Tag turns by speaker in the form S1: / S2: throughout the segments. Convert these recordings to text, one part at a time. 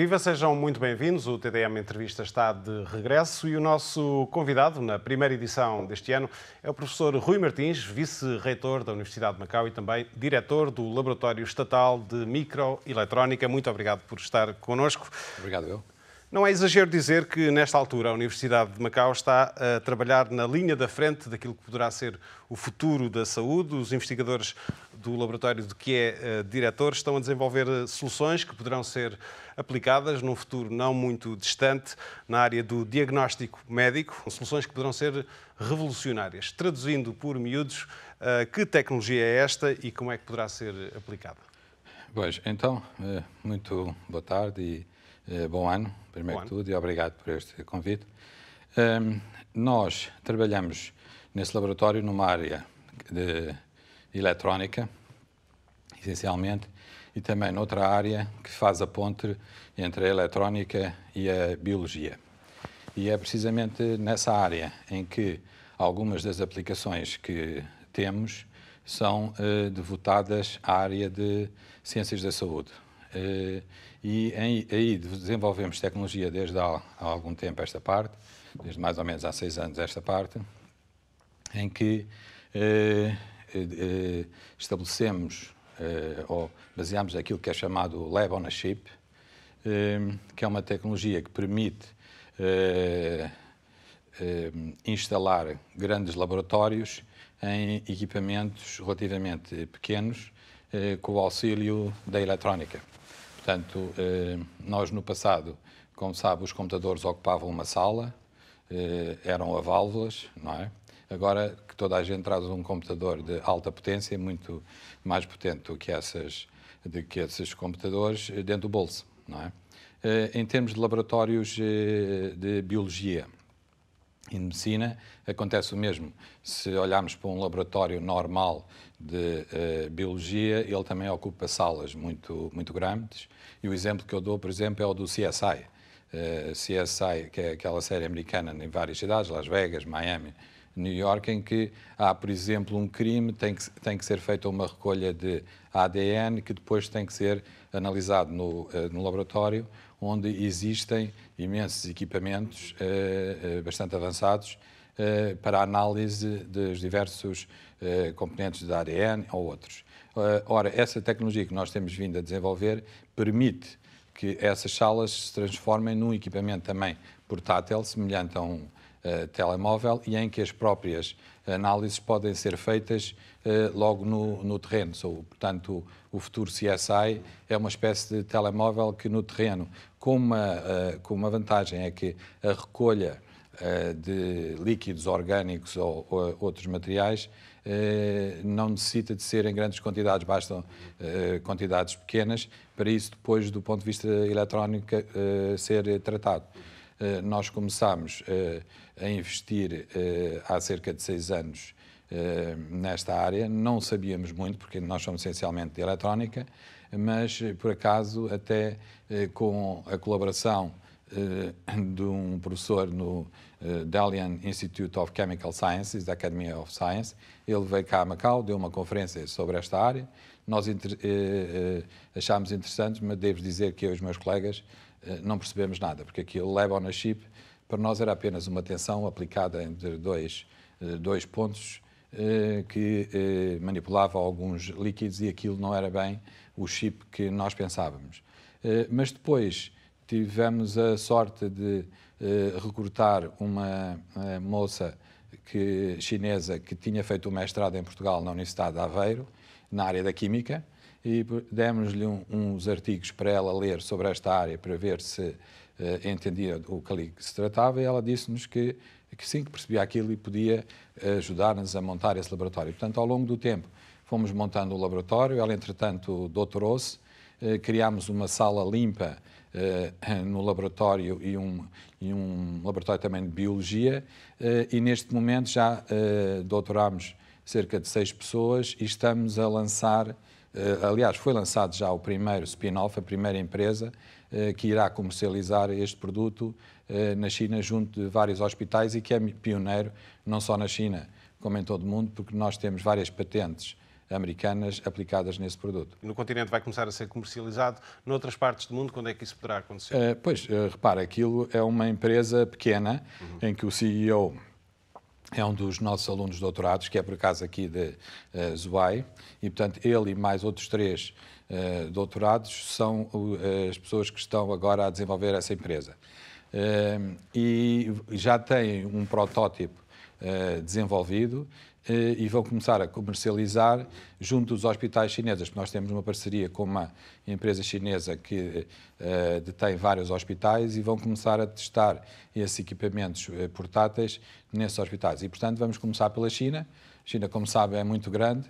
S1: Viva, sejam muito bem-vindos. O TDM Entrevista está de regresso e o nosso convidado na primeira edição deste ano é o professor Rui Martins, vice-reitor da Universidade de Macau e também diretor do Laboratório Estatal de Microeletrónica. Muito obrigado por estar connosco.
S2: Obrigado, eu.
S1: Não é exagero dizer que, nesta altura, a Universidade de Macau está a trabalhar na linha da frente daquilo que poderá ser o futuro da saúde. Os investigadores do laboratório de que é diretor estão a desenvolver soluções que poderão ser aplicadas num futuro não muito distante na área do diagnóstico médico, soluções que poderão ser revolucionárias. Traduzindo por miúdos, que tecnologia é esta e como é que poderá ser aplicada?
S2: Pois, então, muito boa tarde e bom ano, primeiro que tudo, e obrigado por este convite. Nós trabalhamos nesse laboratório numa área de eletrónica, essencialmente, e também noutra área que faz a ponte entre a eletrónica e a biologia. E é precisamente nessa área em que algumas das aplicações que temos são devotadas à área de ciências da saúde. E aí desenvolvemos tecnologia desde há algum tempo esta parte, desde mais ou menos há 6 anos esta parte, em que estabelecemos ou baseamos aquilo que é chamado Lab on a Chip, que é uma tecnologia que permite instalar grandes laboratórios em equipamentos relativamente pequenos com o auxílio da eletrónica. Portanto, nós no passado, como sabe, os computadores ocupavam uma sala, eram a válvulas, não é? Agora que toda a gente traz um computador de alta potência, muito mais potente do que esses computadores, dentro do bolso, não é? Em termos de laboratórios de biologia e de medicina, acontece o mesmo. Se olharmos para um laboratório normal de biologia, ele também ocupa salas muito grandes. E o exemplo que eu dou, por exemplo, é o do CSI. CSI, que é aquela série americana em várias cidades, Las Vegas, Miami, New York, em que há, por exemplo, um crime, tem que ser feita uma recolha de ADN que depois tem que ser analisado no laboratório, onde existem imensos equipamentos bastante avançados para a análise dos diversos componentes de ADN ou outros. Ora, essa tecnologia que nós temos vindo a desenvolver permite que essas salas se transformem num equipamento também portátil, semelhante a um telemóvel, e em que as próprias análises podem ser feitas logo no terreno. Portanto, o futuro CSI é uma espécie de telemóvel que no terreno, com uma vantagem, é que a recolha de líquidos orgânicos ou outros materiais não necessita de ser em grandes quantidades, bastam quantidades pequenas para isso depois, do ponto de vista eletrónico, ser tratado. Nós começámos a investir há cerca de 6 anos nesta área. Não sabíamos muito, porque nós somos essencialmente de eletrónica, mas por acaso até com a colaboração de um professor no Dalian Institute of Chemical Sciences, da Academy of Science, ele veio cá a Macau, deu uma conferência sobre esta área. Nós achámos interessante, mas devo dizer que eu e os meus colegas não percebemos nada, porque aquilo Lab on a Chip para nós era apenas uma tensão aplicada entre dois pontos que manipulava alguns líquidos, e aquilo não era bem o chip que nós pensávamos. Mas depois tivemos a sorte de recrutar uma moça chinesa que tinha feito o mestrado em Portugal na Universidade de Aveiro, na área da Química, e demos-lhe uns artigos para ela ler sobre esta área, para ver se entendia o que se tratava, e ela disse-nos que sim, que percebia aquilo e podia ajudar-nos a montar esse laboratório. Portanto, ao longo do tempo, fomos montando o laboratório. Ela, entretanto, doutorou-se, criámos uma sala limpa no laboratório e um laboratório também de biologia, e neste momento já doutorámos cerca de 6 pessoas e estamos a lançar, aliás, foi lançado já o primeiro spin-off, a primeira empresa que irá comercializar este produto na China, junto de vários hospitais, e que é pioneiro não só na China como em todo o mundo, porque nós temos várias patentes americanas aplicadas nesse produto.
S1: No continente vai começar a ser comercializado. Noutras partes do mundo, quando é que isso poderá acontecer?
S2: Repara, aquilo é uma empresa pequena em que o CEO é um dos nossos alunos de doutorados, que é por acaso aqui de Zubai, e portanto ele e mais outros 3 doutorados são as pessoas que estão agora a desenvolver essa empresa. E já têm um protótipo desenvolvido e vão começar a comercializar junto dos hospitais chineses, porque nós temos uma parceria com uma empresa chinesa que detém vários hospitais e vão começar a testar esses equipamentos portáteis nesses hospitais. E, portanto, vamos começar pela China. A China, como sabe, é muito grande.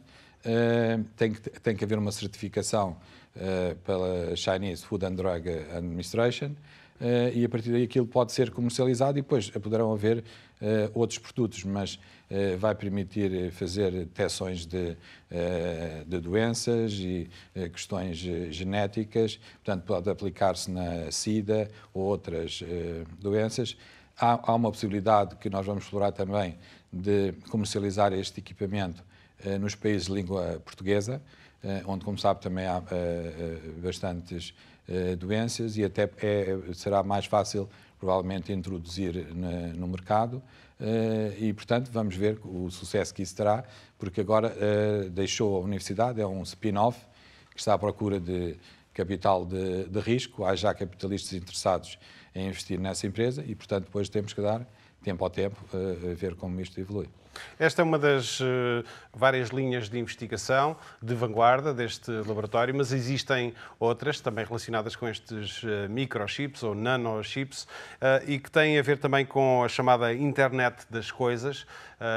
S2: Tem que haver uma certificação pela Chinese Food and Drug Administration e a partir daí aquilo pode ser comercializado e depois poderão haver outros produtos, mas vai permitir fazer detecções de doenças e questões genéticas, portanto pode aplicar-se na SIDA ou outras doenças. Há uma possibilidade que nós vamos explorar também de comercializar este equipamento nos países de língua portuguesa, onde, como sabe, também há bastantes doenças e até será mais fácil, provavelmente, introduzir no mercado e, portanto, vamos ver o sucesso que isso terá, porque agora deixou a universidade, é um spin-off que está à procura de capital de risco, há já capitalistas interessados em investir nessa empresa e, portanto, depois temos que dar tempo ao tempo a ver como isto evolui.
S1: Esta é uma das várias linhas de investigação de vanguarda deste laboratório, mas existem outras também relacionadas com estes microchips ou nanochips e que têm a ver também com a chamada internet das coisas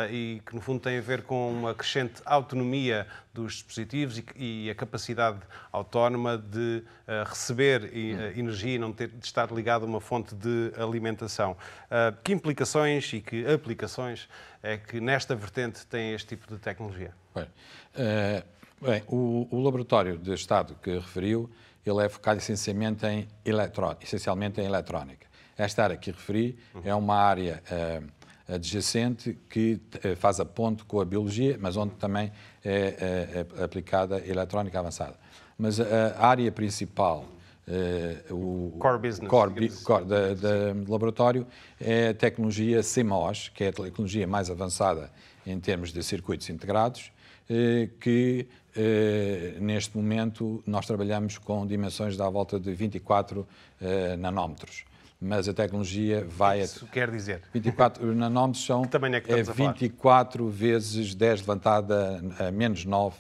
S1: e que, no fundo, têm a ver com uma crescente autonomia dos dispositivos e a capacidade autónoma de receber energia e não ter de estar ligado a uma fonte de alimentação. Que implicações e que aplicações é que nesta vertente tem este tipo de tecnologia?
S2: Bem, o laboratório de Estado que referiu, ele é focado essencialmente em eletrónica. Esta área que referi é uma área adjacente que faz a ponte com a biologia, mas onde também é aplicada a eletrónica avançada. Mas a área principal, o
S1: core business
S2: do laboratório é a tecnologia CMOS, que é a tecnologia mais avançada em termos de circuitos integrados, que neste momento nós trabalhamos com dimensões à volta de 24 nanómetros. Mas a tecnologia vai...
S1: Isso quer dizer?
S2: 24 nanómetros são 24 vezes 10 levantada a menos 9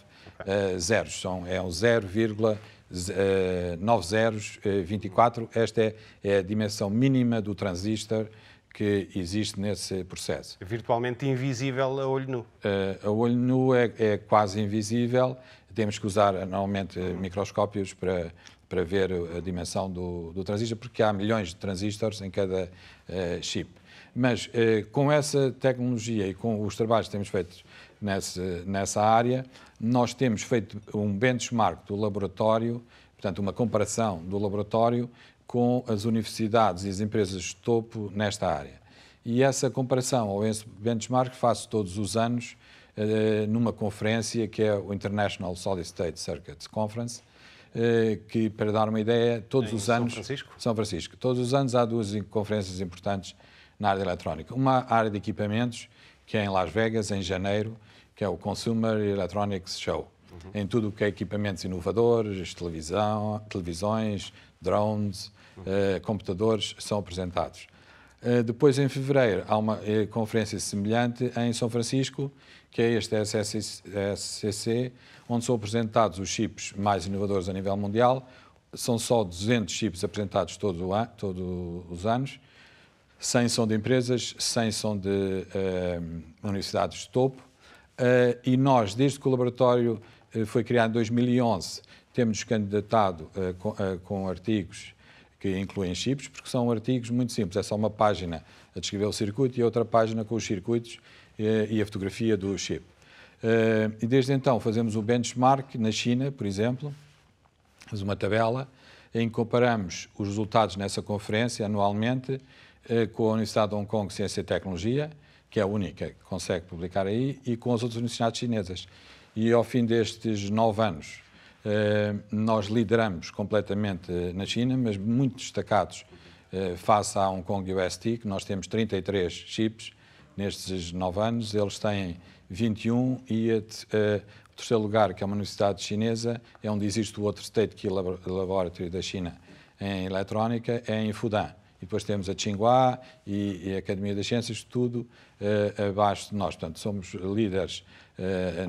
S2: zeros. É um 0,9024. Esta é a dimensão mínima do transistor que existe nesse processo.
S1: É virtualmente invisível a olho nu.
S2: A olho nu é quase invisível. Temos que usar, normalmente, microscópios para ver a dimensão do transistor, porque há milhões de transistores em cada chip. Mas com essa tecnologia e com os trabalhos que temos feito nessa área, nós temos feito um benchmark do laboratório, portanto, uma comparação do laboratório com as universidades e as empresas de topo nesta área. E essa comparação, ou esse benchmark, faço todos os anos numa conferência que é o International Solid State Circuits Conference, que, para dar uma ideia, todos os anos... São Francisco. Todos os anos há 2 conferências importantes na área eletrónica. Uma área de equipamentos, que é em Las Vegas, em janeiro, que é o Consumer Electronics Show. Em tudo o que é equipamentos inovadores, televisões, drones, computadores, são apresentados. Depois, em fevereiro, há uma conferência semelhante em São Francisco, que é este SCC, onde são apresentados os chips mais inovadores a nível mundial. São só 200 chips apresentados todos os anos. 100 são de empresas, 100 são de universidades de topo. E nós, desde que o laboratório foi criado em 2011, temos candidatado com artigos que incluem chips, porque são artigos muito simples. É só uma página a descrever o circuito e outra página com os circuitos e a fotografia do chip. E desde então fazemos o benchmark na China, por exemplo, fazemos uma tabela em que comparamos os resultados nessa conferência anualmente com a Universidade de Hong Kong Ciência e Tecnologia, que é a única que consegue publicar aí, e com as outras universidades chinesas. e ao fim destes 9 anos nós lideramos completamente na China, mas muito destacados face à Hong Kong UST, que nós temos 33 chips nestes 9 anos, eles têm 21 e o terceiro lugar, que é uma universidade chinesa, é onde existe o outro State Key Laboratory da China em eletrónica, é em Fudan. E depois temos a Tsinghua e a Academia das Ciências, tudo abaixo de nós. Portanto, somos líderes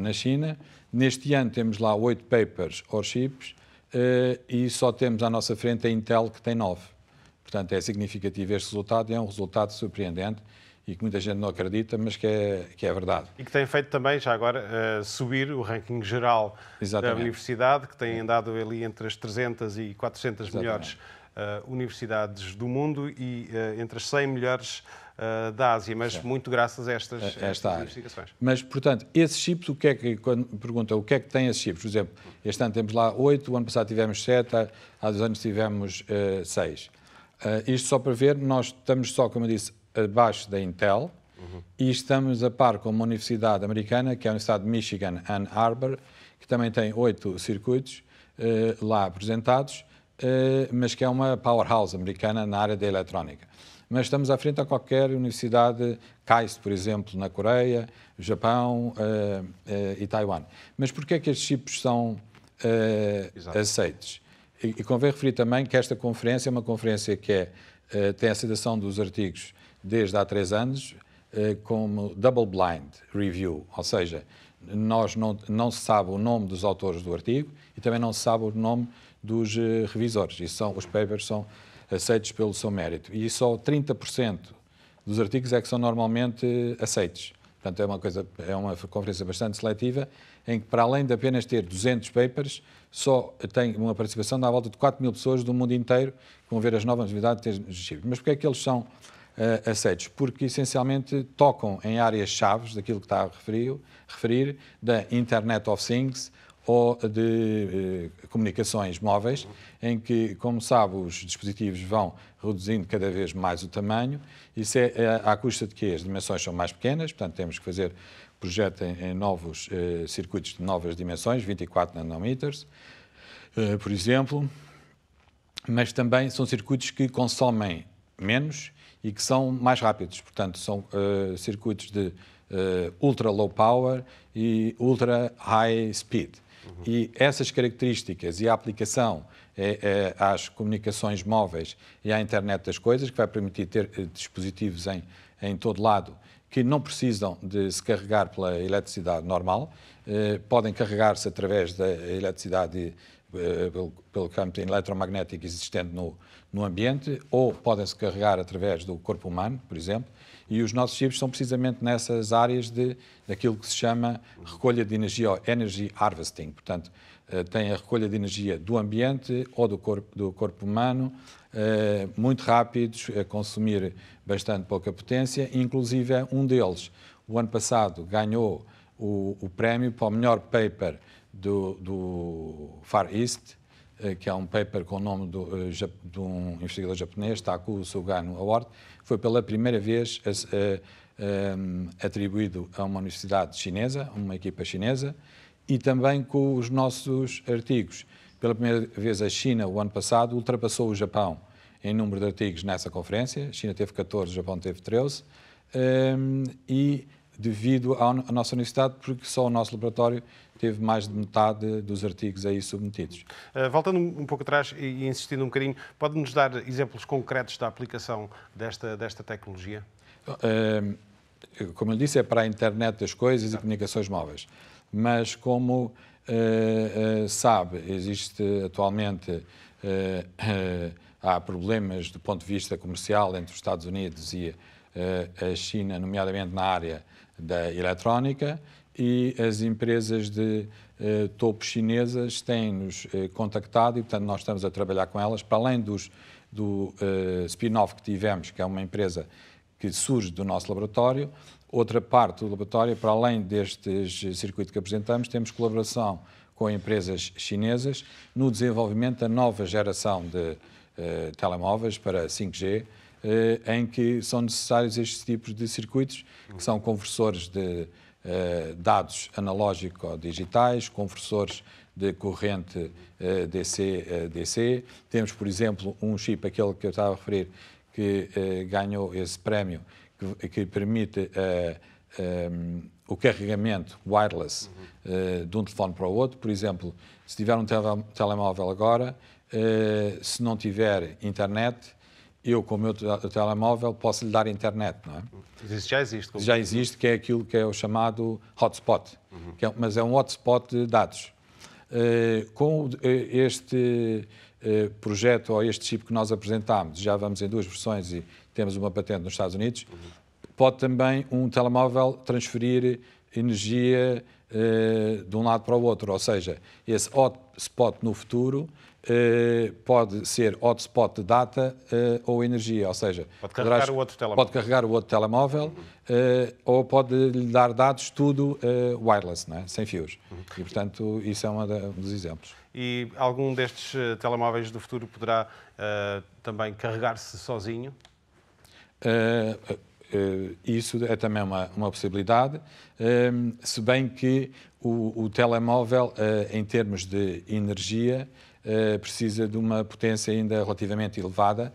S2: na China. Neste ano temos lá 8 papers or chips e só temos à nossa frente a Intel, que tem 9. Portanto, é significativo este resultado e é um resultado surpreendente e que muita gente não acredita, mas que é verdade.
S1: E que tem feito também, já agora, subir o ranking geral da universidade, que tem andado ali entre as 300 e 400 melhores universidades do mundo e entre as 100 melhores da Ásia, mas muito graças a estas investigações.
S2: Mas, portanto, esses chips, o que é que, quando pergunta o que é que tem esses chips? Por exemplo, este ano temos lá 8, o ano passado tivemos 7, há 2 anos tivemos 6. Isto só para ver, nós estamos só, como eu disse, abaixo da Intel e estamos a par com uma universidade americana, que é a Universidade de Michigan, Ann Arbor, que também tem 8 circuitos lá apresentados, mas que é uma powerhouse americana na área da eletrónica. Mas estamos à frente a qualquer universidade, KAIST, por exemplo, na Coreia, Japão e Taiwan. Mas porquê é que estes chips são aceitos? E convém referir também que esta conferência é uma conferência que tem a citação dos artigos desde há 3 anos, como double blind review, ou seja, não se sabe o nome dos autores do artigo e também não se sabe o nome dos revisores. Os papers são aceitos pelo seu mérito. E só 30% dos artigos é que são normalmente aceitos. Portanto, é uma conferência bastante seletiva, em que, para além de apenas ter 200 papers, só tem uma participação da volta de 4.000 pessoas do mundo inteiro que vão ver as novas novidades dos chips. Mas porquê é que eles são aceitos? Porque, essencialmente, tocam em áreas-chave daquilo que está a referir, da Internet of Things ou de comunicações móveis, em que, como sabe, os dispositivos vão reduzindo cada vez mais o tamanho. Isso é à custa de que as dimensões são mais pequenas, portanto temos que fazer projeto em novos circuitos de novas dimensões, 24 nanômetros, por exemplo, mas também são circuitos que consomem menos e que são mais rápidos, portanto são circuitos de ultra low power e ultra high speed. E essas características e a aplicação às comunicações móveis e à internet das coisas, que vai permitir ter dispositivos em todo lado que não precisam de se carregar pela eletricidade normal, podem carregar-se através da eletricidade pelo campo eletromagnético existente no ambiente, ou podem-se carregar através do corpo humano, por exemplo, e os nossos chips são precisamente nessas áreas daquilo que se chama recolha de energia, ou energy harvesting. Portanto, tem a recolha de energia do ambiente ou do corpo humano, muito rápidos, a consumir bastante pouca potência. Inclusive, um deles, o ano passado, ganhou o prémio para o melhor paper do Far East, que é um paper com o nome de um investigador japonês, Taku Sugano Award. Foi pela primeira vez atribuído a uma universidade chinesa, uma equipa chinesa, e também com os nossos artigos. Pela primeira vez a China, o ano passado, ultrapassou o Japão em número de artigos nessa conferência. A China teve 14, o Japão teve 13. E devido à nossa universidade, porque só o nosso laboratório teve mais de metade dos artigos aí submetidos.
S1: Voltando um pouco atrás e insistindo um bocadinho, pode-nos dar exemplos concretos da aplicação desta tecnologia?
S2: Como eu disse, é para a internet das coisas e comunicações móveis. Mas, como sabe, existe atualmente, há problemas do ponto de vista comercial entre os Estados Unidos e a China, nomeadamente na área da eletrónica, e as empresas de topo chinesas têm-nos contactado e, portanto, nós estamos a trabalhar com elas, para além do spin-off que tivemos, que é uma empresa que surge do nosso laboratório. Outra parte do laboratório, para além destes circuitos que apresentamos, temos colaboração com empresas chinesas no desenvolvimento da nova geração de telemóveis para 5G, em que são necessários estes tipos de circuitos, que são conversores de dados analógico-digitais, conversores de corrente DC-DC. Temos, por exemplo, um chip, aquele que eu estava a referir, que ganhou esse prémio, que permite o carregamento wireless de um telefone para o outro. Por exemplo, se tiver um telemóvel agora, se não tiver internet, eu, com o meu telemóvel, posso lhe dar internet, não é?
S1: Isso já existe.
S2: Já existe, que é aquilo que é o chamado hotspot, mas é um hotspot de dados. Com este projeto ou este chip que nós apresentámos, já vamos em 2 versões e temos uma patente nos Estados Unidos, pode também um telemóvel transferir energia de um lado para o outro, ou seja, esse hotspot no futuro pode ser hotspot de data ou energia, ou seja,
S1: pode carregar o outro telemóvel,
S2: pode carregar o outro telemóvel ou pode lhe dar dados tudo wireless, não é? Sem fios. E, portanto, isso é um dos exemplos.
S1: E algum destes telemóveis do futuro poderá também carregar-se sozinho?
S2: Isso é também uma possibilidade, se bem que o telemóvel, em termos de energia, precisa de uma potência ainda relativamente elevada,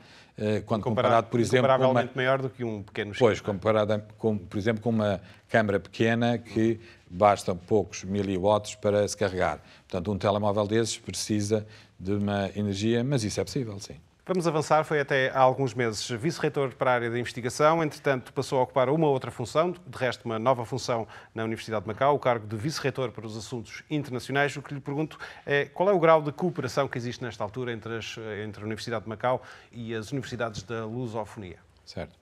S2: quando comparado, por exemplo,
S1: comparavelmente maior do que um pequeno chip.
S2: Pois, comparado, por exemplo, com uma câmara pequena que basta poucos miliwatts para se carregar. Portanto, um telemóvel desses precisa de uma energia, mas isso é possível, sim.
S1: Vamos avançar. Foi até há alguns meses vice-reitor para a área da investigação. Entretanto, passou a ocupar uma outra função, de resto uma nova função na Universidade de Macau, o cargo de vice-reitor para os assuntos internacionais. O que lhe pergunto é qual é o grau de cooperação que existe nesta altura entre a Universidade de Macau e as universidades da lusofonia?
S2: Certo.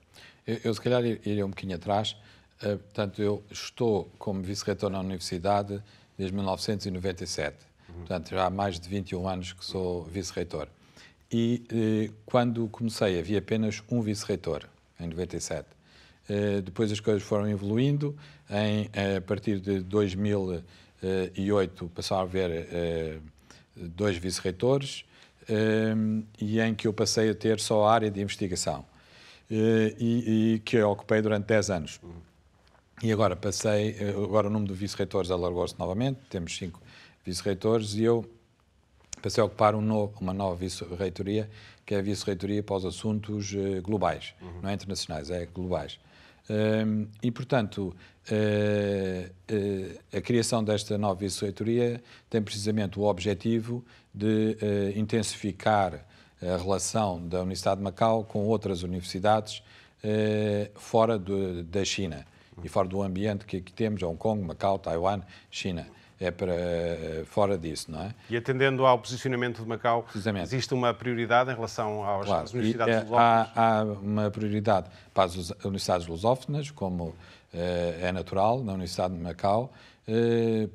S2: Eu se calhar iria um bocadinho atrás. Portanto, eu estou como vice-reitor na Universidade desde 1997. Portanto, já há mais de 21 anos que sou vice-reitor. E quando comecei havia apenas um vice-reitor, em 97. Depois as coisas foram evoluindo. A partir de 2008 passaram a haver 2 vice-reitores e em que eu passei a ter só a área de investigação e que eu ocupei durante 10 anos. E agora agora o número de vice-reitores alargou-se novamente, temos 5 vice-reitores e eu passei a ocupar uma nova vice-reitoria, que é a vice-reitoria para os assuntos globais, não é internacionais, é globais. E, portanto, a criação desta nova vice-reitoria tem precisamente o objetivo de intensificar a relação da Universidade de Macau com outras universidades fora da China e fora do ambiente que aqui temos, Hong Kong, Macau, Taiwan, China. É para fora disso, não é?
S1: E atendendo ao posicionamento de Macau, existe uma prioridade em relação às universidades lusófonas?
S2: Há uma prioridade para as universidades lusófonas, como é natural na Universidade de Macau,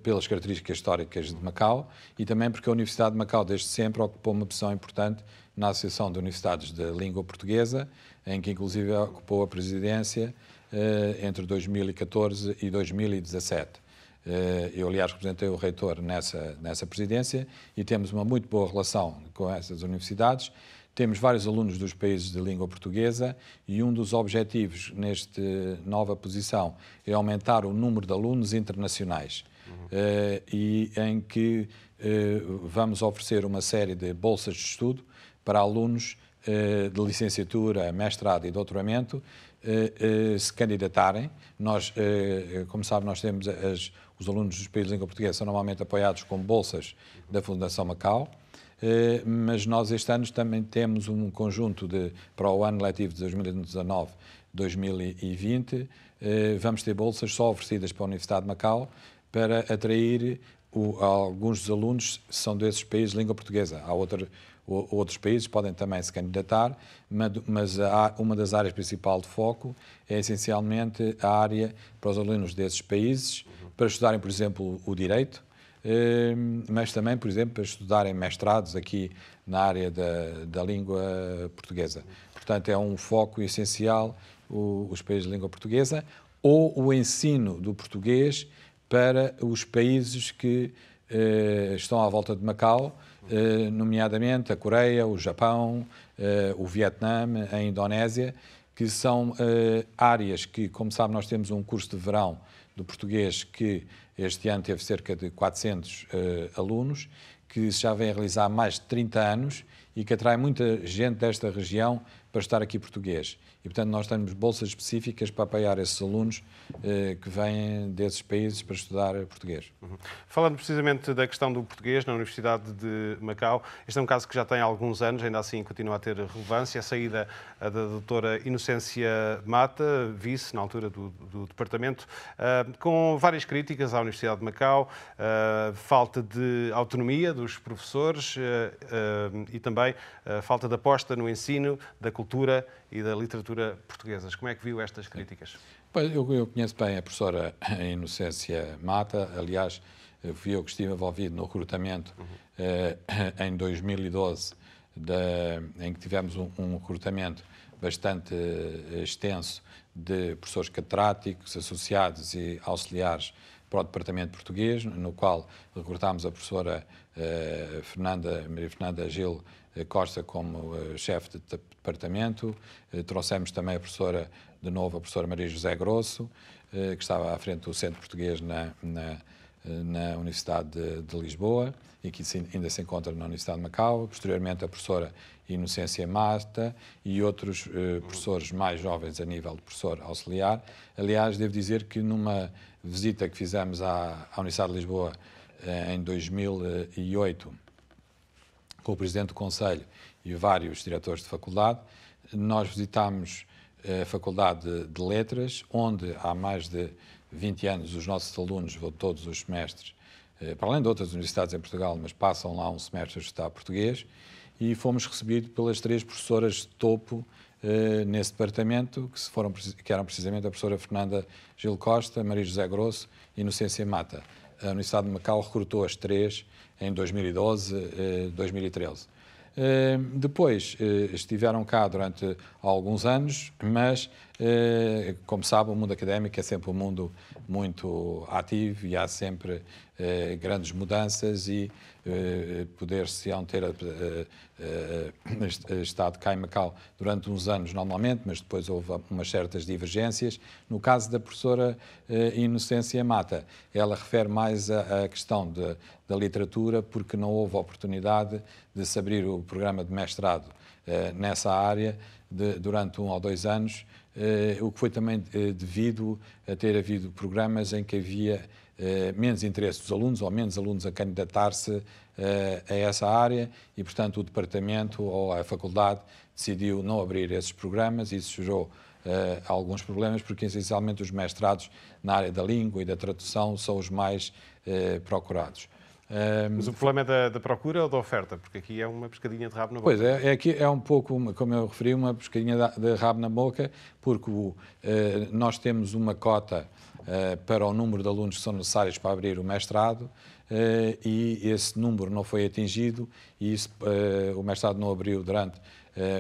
S2: pelas características históricas de Macau e também porque a Universidade de Macau desde sempre ocupou uma posição importante na Associação de Universidades de Língua Portuguesa, em que inclusive ocupou a presidência entre 2014 e 2017. Eu, aliás, representei o reitor nessa presidência e temos uma muito boa relação com essas universidades. Temos vários alunos dos países de língua portuguesa e um dos objetivos nesta nova posição é aumentar o número de alunos internacionais e em que vamos oferecer uma série de bolsas de estudo para alunos de licenciatura, mestrado e doutoramento se candidatarem. Nós, como sabe, nós temos os alunos dos países de língua portuguesa são normalmente apoiados com bolsas da Fundação Macau, mas nós este ano também temos um conjunto para o ano letivo de 2019-2020, vamos ter bolsas só oferecidas para a Universidade de Macau para atrair alguns dos alunos que são desses países de língua portuguesa. Há outros países podem também se candidatar, mas uma das áreas principal de foco é essencialmente a área para os alunos desses países, para estudarem, por exemplo, o direito, mas também, por exemplo, para estudarem mestrados aqui na área da língua portuguesa. Portanto, é um foco essencial os países de língua portuguesa ou o ensino do português para os países que estão à volta de Macau, nomeadamente a Coreia, o Japão, o Vietnã, a Indonésia, que são áreas que, como sabe, nós temos um curso de verão do português que este ano teve cerca de 400 alunos, que já vem a realizar mais de 30 anos e que atrai muita gente desta região para estar aqui português. E, portanto, nós temos bolsas específicas para apoiar esses alunos que vêm desses países para estudar português.
S1: Falando precisamente da questão do português na Universidade de Macau, este é um caso que já tem alguns anos, ainda assim continua a ter relevância. A saída da doutora Inocência Mata, vice, na altura do departamento, com várias críticas à Universidade de Macau, falta de autonomia dos professores e também falta de aposta no ensino da cultura e da literatura portuguesas. Como é que viu estas críticas?
S2: Eu conheço bem a professora Inocência Mata, aliás, fui eu que estive envolvido no recrutamento em 2012, em que tivemos um recrutamento bastante extenso de professores catedráticos, associados e auxiliares para o Departamento Português, no qual recrutámos a professora Maria Fernanda Gil Costa como chefe de departamento. Trouxemos também a professora Maria José Grosso, que estava à frente do Centro Português na Universidade de Lisboa e que ainda se encontra na Universidade de Macau. Posteriormente, a professora Inocência Mata e outros professores mais jovens a nível de professor auxiliar. Aliás, devo dizer que numa visita que fizemos à Universidade de Lisboa em 2008, com o Presidente do Conselho e vários diretores de faculdade, nós visitámos a Faculdade de Letras, onde há mais de 20 anos os nossos alunos vão todos os semestres, para além de outras universidades em Portugal, mas passam lá um semestre a estudar português, e fomos recebidos pelas 3 professoras de topo nesse departamento, que eram precisamente a professora Fernanda Gil Costa, Maria José Grosso e Inocência Mata. A Universidade de Macau recrutou as 3 em 2012, 2013. Depois estiveram cá durante alguns anos, mas, como sabe, o mundo académico é sempre um mundo muito ativo e há sempre grandes mudanças e poder-se-ão ter estado cá em Macau durante uns anos normalmente, mas depois houve umas certas divergências. No caso da professora Inocência Mata, ela refere mais à questão da literatura, porque não houve oportunidade de se abrir o programa de mestrado nessa área durante 1 ou 2 anos, o que foi também devido a ter havido programas em que havia menos interesse dos alunos ou menos alunos a candidatar-se a essa área e, portanto, o departamento ou a faculdade decidiu não abrir esses programas e isso gerou alguns problemas, porque essencialmente os mestrados na área da língua e da tradução são os mais procurados.
S1: Mas o problema é da procura ou da oferta? Porque aqui é uma pescadinha de rabo na boca.
S2: Pois é, aqui é um pouco, como eu referi, uma pescadinha de rabo na boca, porque nós temos uma cota para o número de alunos que são necessários para abrir o mestrado e esse número não foi atingido e o mestrado não abriu durante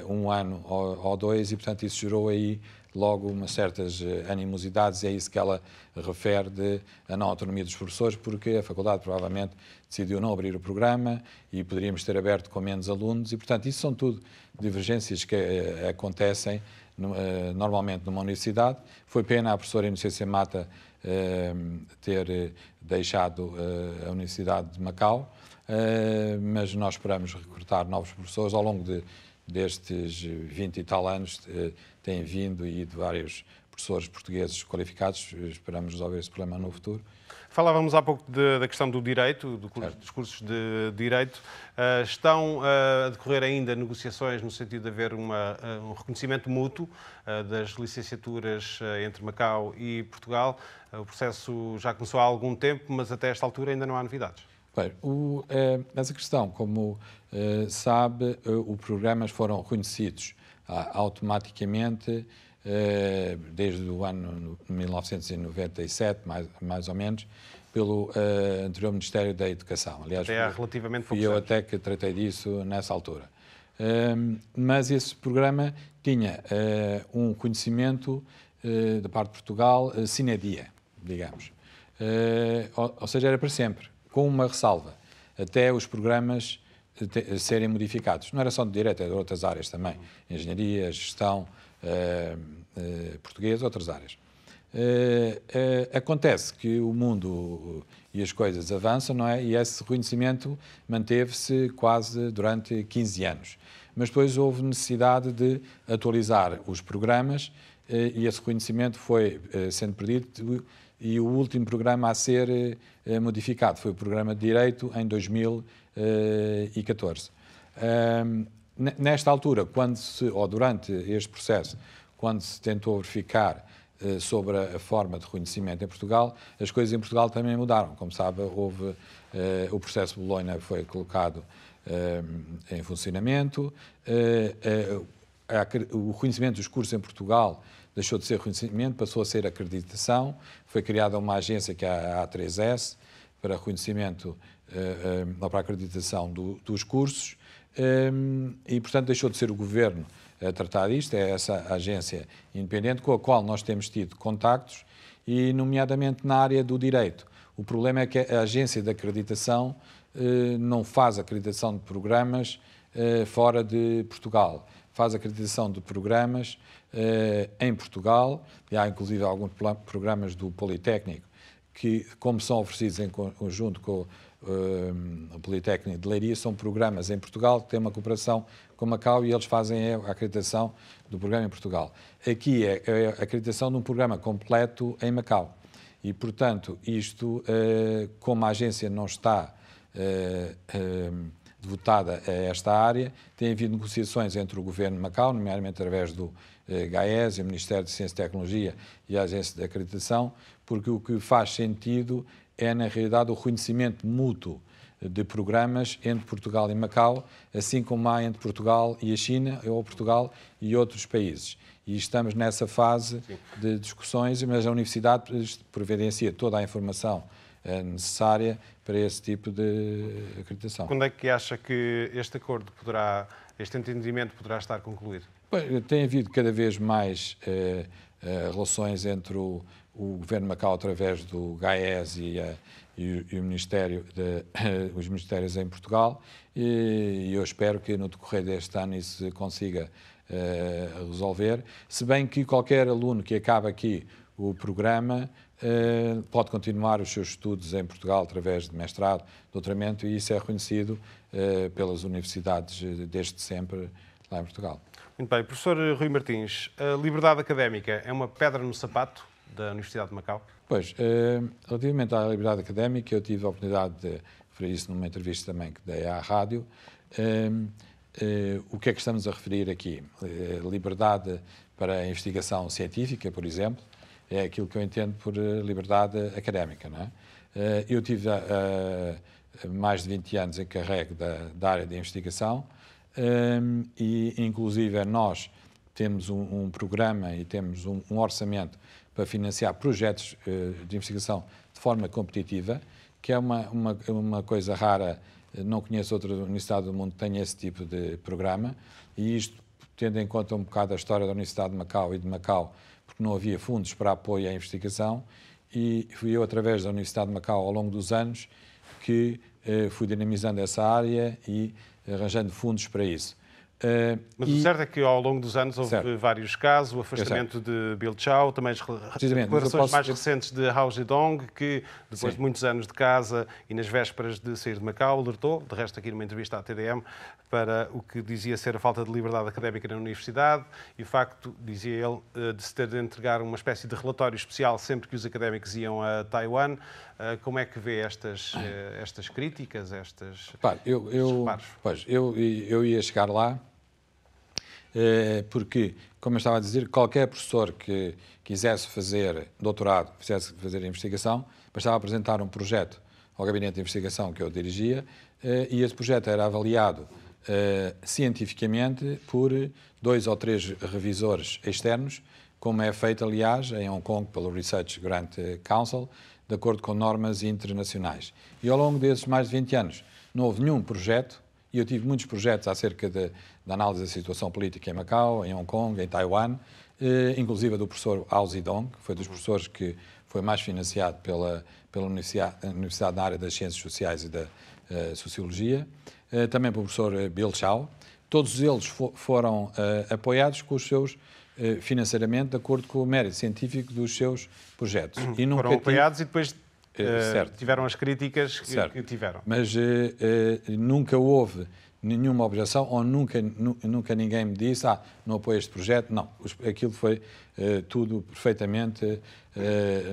S2: 1 ano ou 2 e, portanto, isso gerou aí logo umas certas animosidades e é isso que ela refere a não autonomia dos professores, porque a faculdade provavelmente decidiu não abrir o programa e poderíamos ter aberto com menos alunos e, portanto, isso são tudo divergências que acontecem normalmente numa universidade. Foi pena a professora Inocência Mata ter deixado a Universidade de Macau, mas nós esperamos recrutar novos professores ao longo destes 20 e tal anos, têm vindo e de vários professores portugueses qualificados, esperamos resolver esse problema no futuro.
S1: Falávamos há pouco da questão do direito, dos cursos de direito. Estão a decorrer ainda negociações no sentido de haver um reconhecimento mútuo das licenciaturas entre Macau e Portugal. O processo já começou há algum tempo, mas até esta altura ainda não há novidades.
S2: Bem, essa questão, como sabe, os programas foram reconhecidos automaticamente desde o ano 1997, mais ou menos, pelo anterior Ministério da Educação. Aliás,
S1: até há relativamente poucos
S2: eu
S1: anos.
S2: até que tratei disso nessa altura. Mas esse programa tinha um conhecimento da parte de Portugal sine die, digamos. Ou seja, era para sempre, com uma ressalva, até os programas serem modificados. Não era só de direito, era de outras áreas também, engenharia, gestão, portuguesa, outras áreas. Acontece que o mundo e as coisas avançam, não é? E esse reconhecimento manteve-se quase durante 15 anos. Mas depois houve necessidade de atualizar os programas e esse reconhecimento foi sendo perdido e o último programa a ser modificado foi o Programa de Direito em 2014. Nesta altura, ou durante este processo, quando se tentou verificar sobre a forma de reconhecimento em Portugal, as coisas em Portugal também mudaram. Como sabe, houve o processo de Bolonha foi colocado em funcionamento, o reconhecimento dos cursos em Portugal deixou de ser reconhecimento, passou a ser acreditação, foi criada uma agência que é a A3S para reconhecimento para a acreditação dos cursos e, portanto, deixou de ser o Governo a tratar disto, é essa agência independente com a qual nós temos tido contactos e, nomeadamente, na área do direito. O problema é que a agência de acreditação não faz acreditação de programas fora de Portugal. Faz acreditação de programas em Portugal, e há inclusive alguns programas do Politécnico que, como são oferecidos em conjunto com o Politécnico de Leiria, são programas em Portugal que têm uma cooperação com Macau e eles fazem a acreditação do programa em Portugal. Aqui é a acreditação de um programa completo em Macau. E, portanto, isto, como a agência não está devotada a esta área, tem havido negociações entre o Governo de Macau, nomeadamente através do GAES, o Ministério de Ciência e Tecnologia e a Agência de Acreditação, porque o que faz sentido é, na realidade, o reconhecimento mútuo de programas entre Portugal e Macau, assim como há entre Portugal e a China, ou Portugal e outros países. E estamos nessa fase de discussões, mas a Universidade providencia toda a informação necessária para esse tipo de acreditação.
S1: Quando é que acha que este acordo este entendimento poderá estar concluído?
S2: Tem havido cada vez mais relações entre o Governo de Macau através do GAES e o Ministério os Ministérios em Portugal e eu espero que no decorrer deste ano isso se consiga resolver, se bem que qualquer aluno que acabe aqui o programa pode continuar os seus estudos em Portugal através de mestrado, doutoramento, e isso é reconhecido pelas universidades desde sempre lá em Portugal.
S1: Muito bem. Professor Rui Martins, a liberdade académica é uma pedra no sapato da Universidade de Macau?
S2: Pois, relativamente à liberdade académica, eu tive a oportunidade de referir isso numa entrevista também que dei à rádio. O que é que estamos a referir aqui? Liberdade para a investigação científica, por exemplo, é aquilo que eu entendo por liberdade académica, não é? Eu tive mais de 20 anos encarregue da área de investigação e, inclusive, nós temos um programa e temos um orçamento para financiar projetos de investigação de forma competitiva, que é uma coisa rara. Não conheço outra universidade do mundo que tenha esse tipo de programa, e isto tendo em conta um bocado a história da Universidade de Macau e de Macau, porque não havia fundos para apoio à investigação, e fui eu, através da Universidade de Macau, ao longo dos anos, que fui dinamizando essa área e arranjando fundos para isso.
S1: Mas o certo é que ao longo dos anos houve vários casos, o afastamento de Bill Chao, também as declarações mais recentes de Hao Zedong, que depois de muitos anos de casa e nas vésperas de sair de Macau, alertou, de resto aqui numa entrevista à TDM, para o que dizia ser a falta de liberdade académica na universidade e o facto, dizia ele, de se ter de entregar uma espécie de relatório especial sempre que os académicos iam a Taiwan. Como é que vê estas críticas, estes reparos?
S2: Eu ia chegar lá, porque, como eu estava a dizer, qualquer professor que quisesse fazer doutorado, quisesse fazer investigação, bastava apresentar um projeto ao gabinete de investigação que eu dirigia e esse projeto era avaliado cientificamente por 2 ou 3 revisores externos, como é feito, aliás, em Hong Kong pelo Research Grant Council, de acordo com normas internacionais. E ao longo desses mais de 20 anos não houve nenhum projeto, e eu tive muitos projetos acerca da análise da situação política em Macau, em Hong Kong, em Taiwan, inclusive do professor Hao Zedong, que foi dos professores que foi mais financiado pela Universidade na área das Ciências Sociais e da Sociologia, também pelo professor Bill Chao. Todos eles foram apoiados com os seus financeiramente de acordo com o mérito científico dos seus projetos.
S1: E nunca foram apoiados e depois tiveram as críticas que tiveram.
S2: Mas nunca houve nenhuma objeção ou nunca ninguém me disse não apoio este projeto. Não, aquilo foi tudo perfeitamente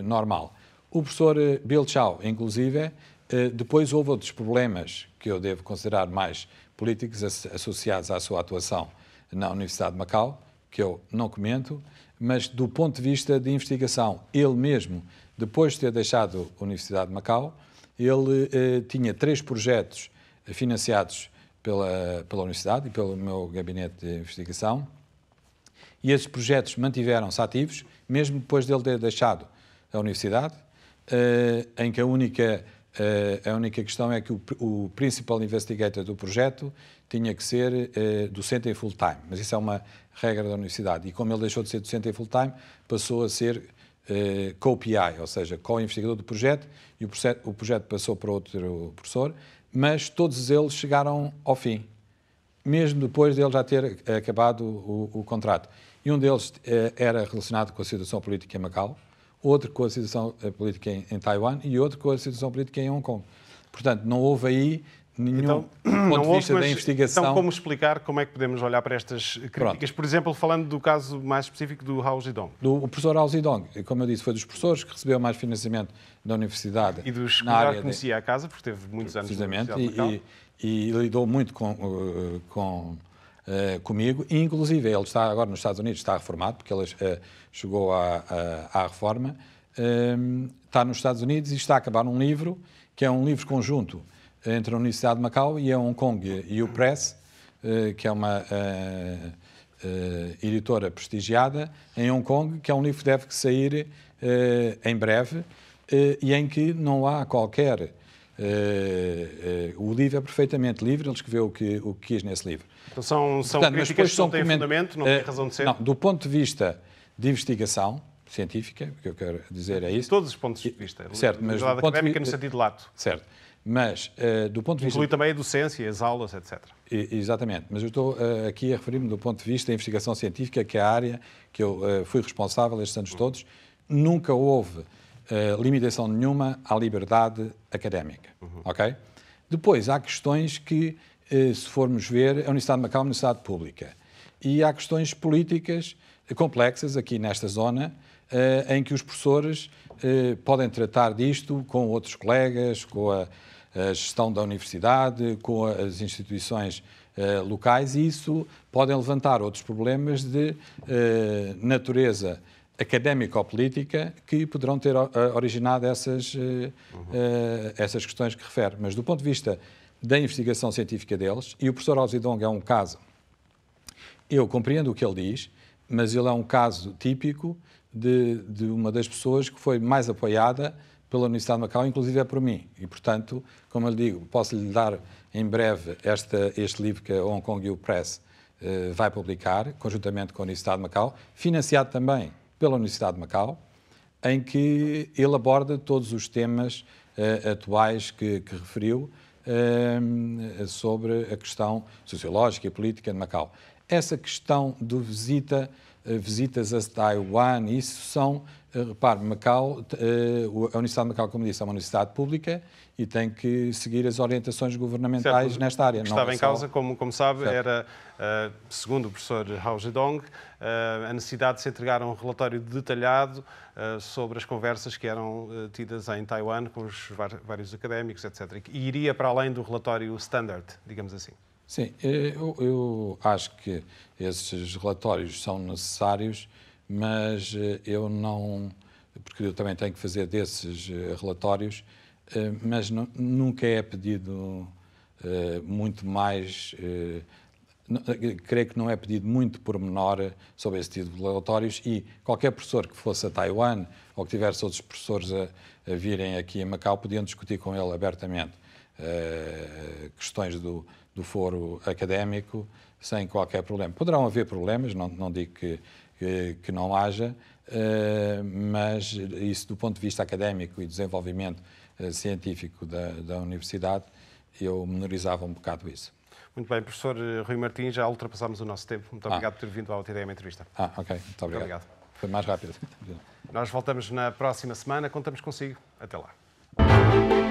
S2: normal. O professor Bill Chow, inclusive, depois houve outros problemas que eu devo considerar mais políticos associados à sua atuação na Universidade de Macau, que eu não comento, mas do ponto de vista de investigação, ele mesmo, depois de ter deixado a Universidade de Macau, ele tinha 3 projetos financiados pela Universidade e pelo meu gabinete de investigação, e esses projetos mantiveram-se ativos, mesmo depois de ele ter deixado a Universidade, em que a única questão é que o principal investigator do projeto tinha que ser docente em full-time, mas isso é uma regra da Universidade, e como ele deixou de ser docente em full-time, passou a ser co-PI, ou seja, co-investigador do projeto, e o projeto passou para outro professor, mas todos eles chegaram ao fim, mesmo depois de ele já ter acabado o contrato. E um deles era relacionado com a situação política em Macau, outro com a situação política em Taiwan e outro com a situação política em Hong Kong. Portanto, não houve aí nenhum ponto de vista da investigação.
S1: Então, como explicar, como é que podemos olhar para estas críticas? Pronto. Por exemplo, falando do caso mais específico do Hao Zedong.
S2: O professor Hao Zedong, como eu disse, foi dos professores que recebeu mais financiamento da Universidade.
S1: E dos que melhor conhecia a casa, porque teve muitos anos na Universidade de Macau.
S2: E lidou muito comigo, e inclusive ele está agora nos Estados Unidos, está reformado, porque ele chegou à reforma, está nos Estados Unidos e está a acabar um livro, que é um livro conjunto entre a Universidade de Macau e a Hong Kong U Press, que é uma editora prestigiada em Hong Kong, que é um livro que deve sair em breve, e em que não há qualquer... o livro é perfeitamente livre, ele escreveu o que quis nesse livro.
S1: Então são críticas que não têm fundamento, não têm razão de ser?
S2: Não, do ponto de vista de investigação científica, o que eu quero dizer é isso.
S1: De todos os pontos de vista.
S2: Certo, mas
S1: do ponto académica no sentido lato.
S2: Certo, mas do ponto de vista...
S1: Inclui também a docência, as aulas, etc.
S2: Exatamente, mas eu estou aqui a referir-me do ponto de vista da investigação científica, que é a área que eu fui responsável estes anos todos. Nunca houve limitação nenhuma à liberdade académica, ok? Depois, há questões que, se formos ver, a Universidade de Macau é uma universidade pública. E há questões políticas complexas aqui nesta zona, em que os professores podem tratar disto com outros colegas, com a gestão da universidade, com as instituições locais, e isso podem levantar outros problemas de natureza académico-política que poderão ter originado essas questões que refere. Mas do ponto de vista da investigação científica deles, e o professor Hao Zedong é um caso, eu compreendo o que ele diz, mas ele é um caso típico de uma das pessoas que foi mais apoiada pela Universidade de Macau, inclusive é por mim. E, portanto, como eu lhe digo, posso-lhe dar em breve este livro que a Hong Kong U Press vai publicar, conjuntamente com a Universidade de Macau, financiado também pela Universidade de Macau, em que ele aborda todos os temas atuais que referiu sobre a questão sociológica e política de Macau. Essa questão de visitas a Taiwan, isso são, repare, Macau, a Universidade de Macau, como disse, é uma universidade pública e tem que seguir as orientações governamentais nesta área.
S1: O que estava em causa, como sabe, era, segundo o professor Hao Zedong, a necessidade de se entregar um relatório detalhado sobre as conversas que eram tidas em Taiwan com os vários académicos, etc. E iria para além do relatório standard, digamos assim.
S2: Sim, eu acho que esses relatórios são necessários, mas eu não... Porque eu também tenho que fazer desses relatórios, mas nunca é pedido muito mais... creio que não é pedido muito pormenor sobre esse tipo de relatórios, e qualquer professor que fosse a Taiwan ou que tivesse outros professores a virem aqui a Macau podiam discutir com ele abertamente questões do foro académico sem qualquer problema. Poderão haver problemas, não digo que não haja, mas isso do ponto de vista académico e desenvolvimento científico da universidade, eu menorizava um bocado isso.
S1: Muito bem, professor Rui Martins, já ultrapassámos o nosso tempo. Muito obrigado por ter vindo ao TDM Entrevista.
S2: Ok. Muito obrigado. Foi mais rápido.
S1: Nós voltamos na próxima semana. Contamos consigo. Até lá.